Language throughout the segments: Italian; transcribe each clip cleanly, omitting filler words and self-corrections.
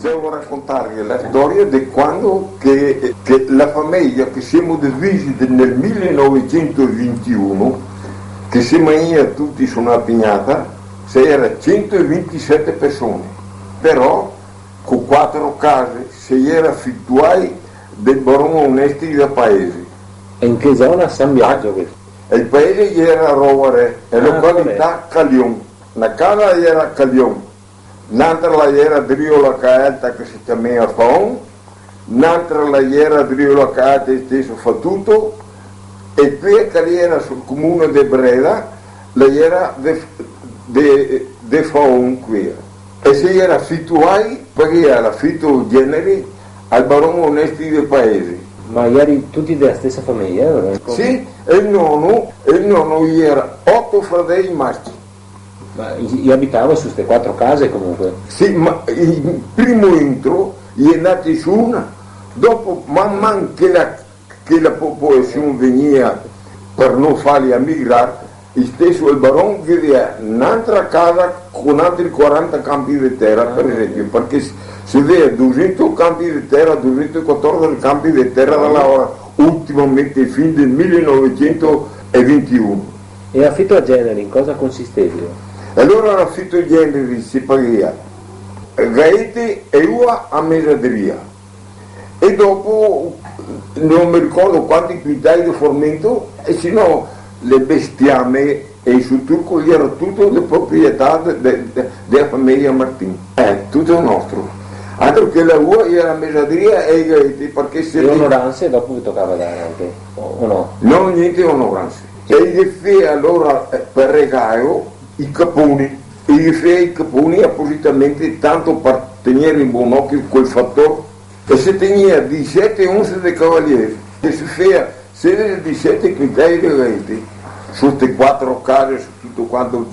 Devo raccontarvi la storia di quando che la famiglia che siamo divisi nel 1921, che siamo tutti su una pignata, se era 127 persone, però con 4 case, se era affittuai del barone onesti del paese. E in che zona? San Biagio? Il paese era Rovere, e località Caglion. La casa era Caglion. Un'altra era Driola Caelta che si chiamava Faon, un'altra era Driola Caelta stesso Fatuto, e qui che era sul comune di Breda, era de Faon qui. E si era affittuai, perché era affitto generi al barone onesti del paese. Ma eri tutti della stessa famiglia? Sì, e il nonno era 8 fratelli maschi. Ma io abitavo su queste 4 case comunque. Sì, ma il primo intro è nato su una, dopo man mano che la popolazione veniva per non farli emigrare, stesso il barone aveva un'altra casa con altri 40 campi di terra, per esempio, perché si aveva 200 campi di terra, 214 campi di terra dalla ora, ultimamente fin del 1921. E l'affitto a generi in cosa consisteva? Allora l'affitto a generi si pagava gaete e ua a mesadria, e dopo non mi ricordo quanti quintali di formento, e se no le bestiame e su turco era tutto di proprietà della famiglia Martin, tutto nostro. Altro che la ua era mesadria e i gaeti, perché se le onoranze dopo vi toccava dare anche, o no? No, niente onoranze. E gli fai allora per regalo i caponi, e gli fai i caponi appositamente tanto per tenere in buon occhio quel fattore, e si teneva 17 onze di cavalieri, e si feia 16-17 quintali di gaeti su queste 4 case, su tutto quanto,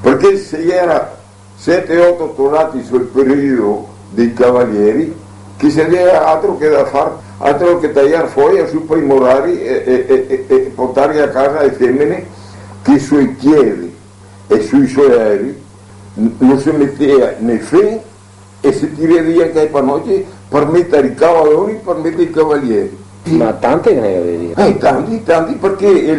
perché se era 7-8 tornati sul periodo dei cavalieri, che si aveva altro che da fare, altro che tagliare fuori su per i morari e portarli a casa le femmine, che sui piedi e sui suoi aerei non si metteva nei freni e si tirava via anche ai pannocchi per mettere i cavaloni, per mettere i cavalieri. Ma tante che ne avevi? Tanti, perché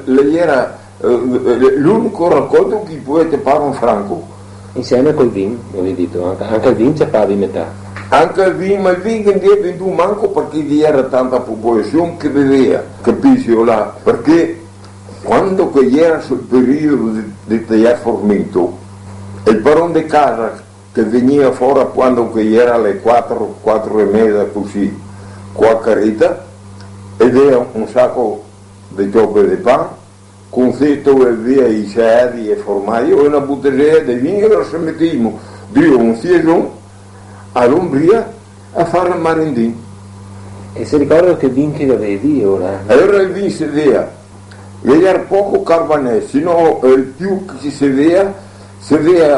lei era l'unico raccolto che potete fare un franco. Insieme col vin, avevi detto, anche il vin c'avevi metà. Anche il vin, ma il vin che non è venduto manco perché vi era tanta popolazione che vedeva, capisci là? Perché quando che era sul periodo di tagliare formento, il barone di casa che veniva fuori quando che era alle 4 e mezza così, qua a Carita, ed era un sacco di ciocche di pane, con setto e via i sedi e formaggio e una bottiglia di vino, e lo si mettiamo due un saison all'Umbria a fare il marendino. E si ricorda che vin che avevi ora? Allora il vino si vedeva, era poco carbanè, sino il più che si vedeva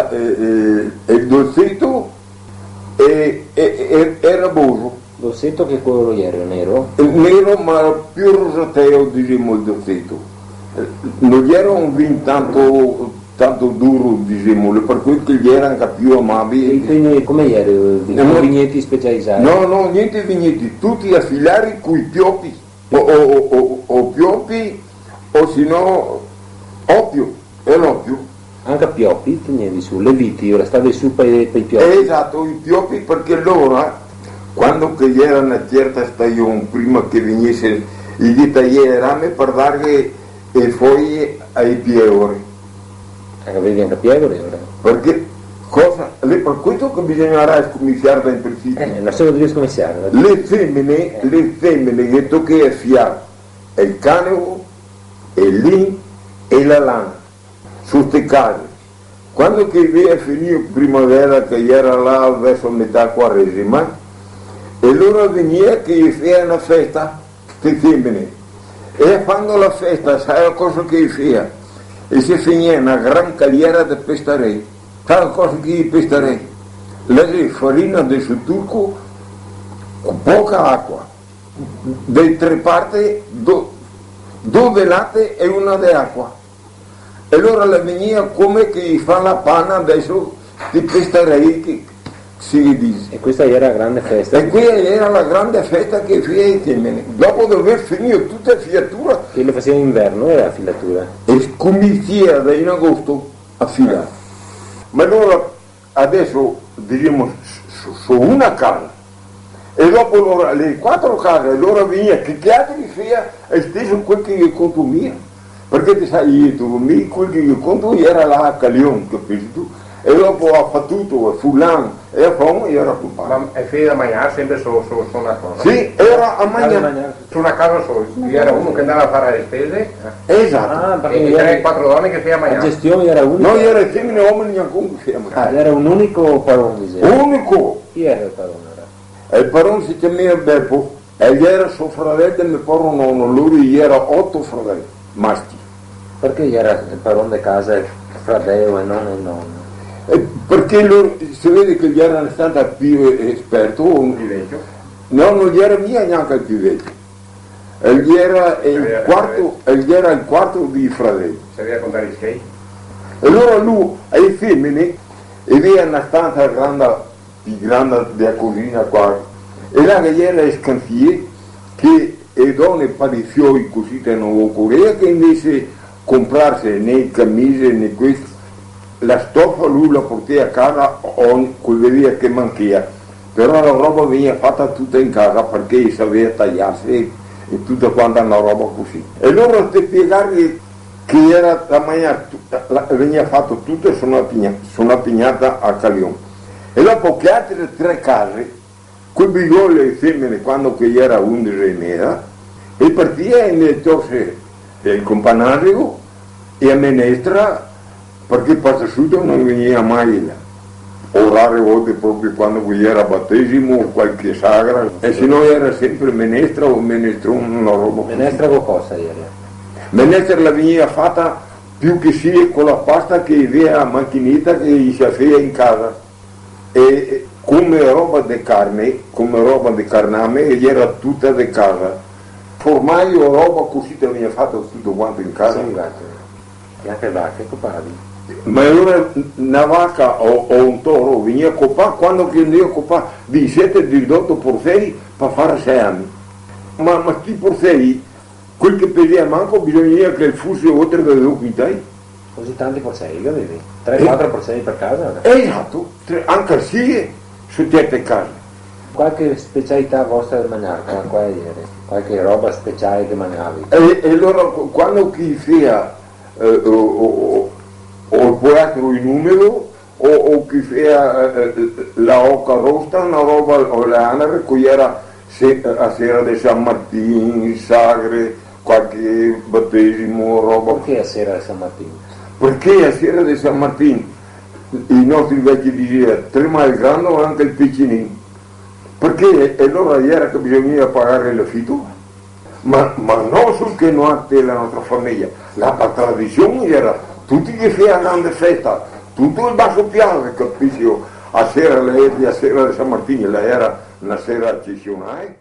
il dolcetto e era boso. Dolcetto che colore era? Nero? Nero, ma più rosateo, diciamo, il dolcetto. Non era un vino tanto duro, diciamo, per cui che gli era anche più amabili. Quindi come erano? Vigneti specializzati? No, niente vigneti, tutti affilati coi pioppi, o pioppi, o se no oppio, e l'oppio. Anche pioppi tenevi su, le viti, ora stavi su per i pioppi. Esatto, i pioppi, perché loro, quando che era una certa stagione, prima che venisse il tagliere rame per dare le foglie ai pievori. Avevi anche pievori ora? Perché cosa? Per questo che bisognerà scominciare da impreciso. Non so dove scominciare. Le femmine che tocca fiare il caneo, il lin e la lana su queste case. Quando che via finito primavera, che era là verso metà quaresima, e allora veniva che faceva una festa, queste femmine, e quando la festa sai cosa che faceva? E si finiva una gran caliera di pestarei. Sai cosa che pestarei? La farina di su turco con poca acqua, dai 3 parti, 2 latte e una di acqua. E allora la veniva come che fa la panna adesso di pestarei che si dice. E questa era la grande festa. E qui era la grande festa che fece, dopo di aver finito tutta la filatura. Che le faceva in inverno, era la filatura. E cominciava in agosto a filare. Ma allora adesso diciamo su una casa. E dopo allora, le 4 case, allora veniva che altri fia e stesso quel che io conto mia. Perché ti sai io, quel che io conto era la a Calion, capisci tu? E dopo ha fatto tutto, fulano, e a Famo era culpato. Ma è finita da mangiare sempre su una cosa? Sì, era a mangiare. Su una casa sola, era uno che andava a fare le spese Esatto. e 3-4 donne che feia La mangiare. gestione era unica. Non era femmine e uomini neanche che mangiare. Era un unico parone, diceva. Unico. Chi era il parone? E il parone si chiamava Beppo, e gli era suo fratello e mio povero nonno, lui era 8 fratelli, maschi. Perché era il parone di casa, il fratello e non il nonno? Perché loro, si vede che gli era stato più esperto, Più vecchio. no, non gli era mia neanche il più vecchio, e gli era il quarto di fratelli. Sapeva contare i skate? E allora lui, ai femmine, aveva una stanza grande, più grande della cucina qua, e là che gli era le scansie, che le donne parifioi così da Nuova Corea, che invece comprarsi né camicie né questo, la stoffa lui la portava a casa con le vie che manchia, però la roba veniva fatta tutta in casa perché sapeva tagliarsi e tutta quanta una roba così. E allora per spiegare che era la maniera, veniva fatto tutto su una pignata a Calion. E dopo che altre 3 case, quei bigole femmine quando che era 11 e mezza, e partia e torse il companario e a menestra, perché passato non veniva mai orare volte proprio quando qui era battesimo o qualche sagra, e se no era sempre menestra o menestrone, una roba. Menestra con cosa era? Menestra la veniva fatta più che sia con la pasta che aveva la macchinetta che si faceva in casa, e come roba di carne, come roba di carname, era tutta di casa. Formaggio o roba così te veniva fatto tutto quanto in casa. Sì, e anche vacche copavi. Ma allora una vacca o un toro veniva a copare quando che veniva a copare di 7-18 porcelli per fare 6 anni. Ma questi porcelli, quel che pesava manco, bisognava che fosse oltre da 2 quintali. Così tanti porcelli avevi? 3-4 porcelli per casa? Esatto, anche sì, su certe case. Qualche specialità vostra da mangiare, quale ieri? Qualche roba speciale che mangiavi? E allora quando chi sia o può essere il numero o chi sia la oca rosta, una roba o l'anere, qui era a sera di San Martino, sagre, qualche battesimo, roba. Perché a sera di San Martino? Perché a sera di San Martino i nostri vecchi dicevano trema il grande o anche il piccinino, perché allora era che bisognava pagare l'affitto, ma non sul che non ha la nostra famiglia, la tradizione era tutti che facevano grande festa, tutto il basso piano, capisci? A sera di San Martino, era una sera eccezionale.